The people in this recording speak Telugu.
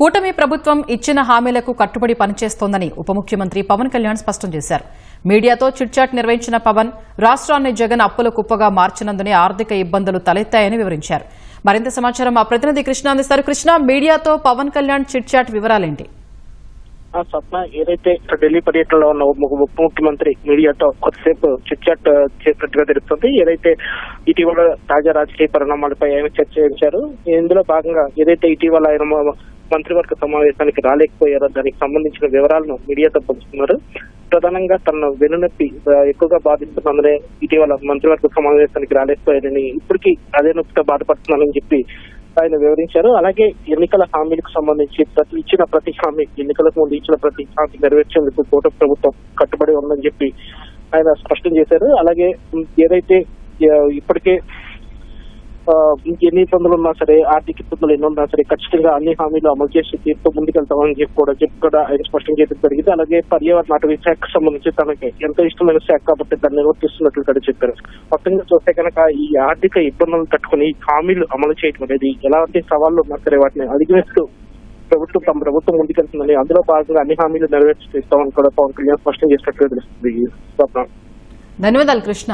కూటమి ప్రభుత్వం ఇచ్చిన హామీలకు కట్టుబడి పనిచేస్తోందని ఉప ముఖ్యమంత్రి పవన్ కళ్యాణ్ స్పష్టం చేశారు. మీడియాతో చిట్చాట్ నిర్వహించిన పవన్ రాష్ట్రాన్ని జగన్ అప్పుల కుప్పగా మార్చినందునే ఆర్థిక ఇబ్బందులు తలెత్తాయని వివరించారు. మరింత సమాచారం మా ప్రతినిధి కృష్ణ అందిస్తారు. కృష్ణ, మీడియాతో పవన్ కళ్యాణ్ చిట్చాట్ వివరాలేంటి? స్వప్న, ఏదైతే ఢిల్లీ పర్యటనలో ఉన్న ఉప ముఖ్యమంత్రి మీడియాతో కొద్దిసేపు చిట్చాట్ చేసినట్టుగా తెలుస్తుంది. ఏదైతే ఇటీవల తాజా రాజకీయ పరిణామాలపై ఆయన చర్చించారు. ఇందులో భాగంగా ఏదైతే ఇటీవల ఆయన మంత్రివర్గ సమావేశానికి రాలేకపోయారో దానికి సంబంధించిన వివరాలను మీడియాతో పంచుతున్నారు. ప్రధానంగా తన వెన్నునొప్పి ఎక్కువగా బాధిస్తున్నందునే ఇటీవల మంత్రివర్గ సమావేశానికి రాలేకపోయారని, ఇప్పటికీ అదే నొప్పితో బాధపడుతున్నానని చెప్పి ఆయన వివరించారు. అలాగే ఎన్నికల హామీలకు సంబంధించి ఇచ్చిన ప్రతి హామీ, ఎన్నికలకు ముందు ఇచ్చిన ప్రతి హామీ నెరవేర్చేందుకు కూటమి ప్రభుత్వం కట్టుబడి ఉందని చెప్పి ఆయన స్పష్టం చేశారు. అలాగే ఏదైతే ఇప్పటికే ఎన్ని ఇబ్బందులు ఉన్నా సరే, ఆర్థిక ఇబ్బందులు ఎన్ని ఉన్నా సరే ఖచ్చితంగా అన్ని హామీలు అమలు చేసి తీరుతో ముందుకెళ్తామని చెప్పి కూడా ఆయన స్పష్టం చేయడం జరిగింది. అలాగే పర్యావరణ అటవీ శాఖకు సంబంధించి తనకి ఎంతో ఇష్టమైన శాఖ కాబట్టి దాన్ని నిర్వర్తిస్తున్నట్లు కూడా చెప్పారు. మొత్తంగా చూస్తే కనుక ఈ ఆర్థిక ఇబ్బందులను తట్టుకుని హామీలు అమలు చేయడం అనేది ఎలాంటి సవాళ్లు ఉన్నా సరే వాటిని అధిగమిస్తూ తమ ప్రభుత్వం ముందుకెళ్తుందని, అందులో భాగంగా అన్ని హామీలు నెరవేర్చిస్తామని కూడా పవన్ కళ్యాణ్ స్పష్టం చేసినట్లుగా తెలుస్తుంది. ధన్యవాదాలు కృష్ణ.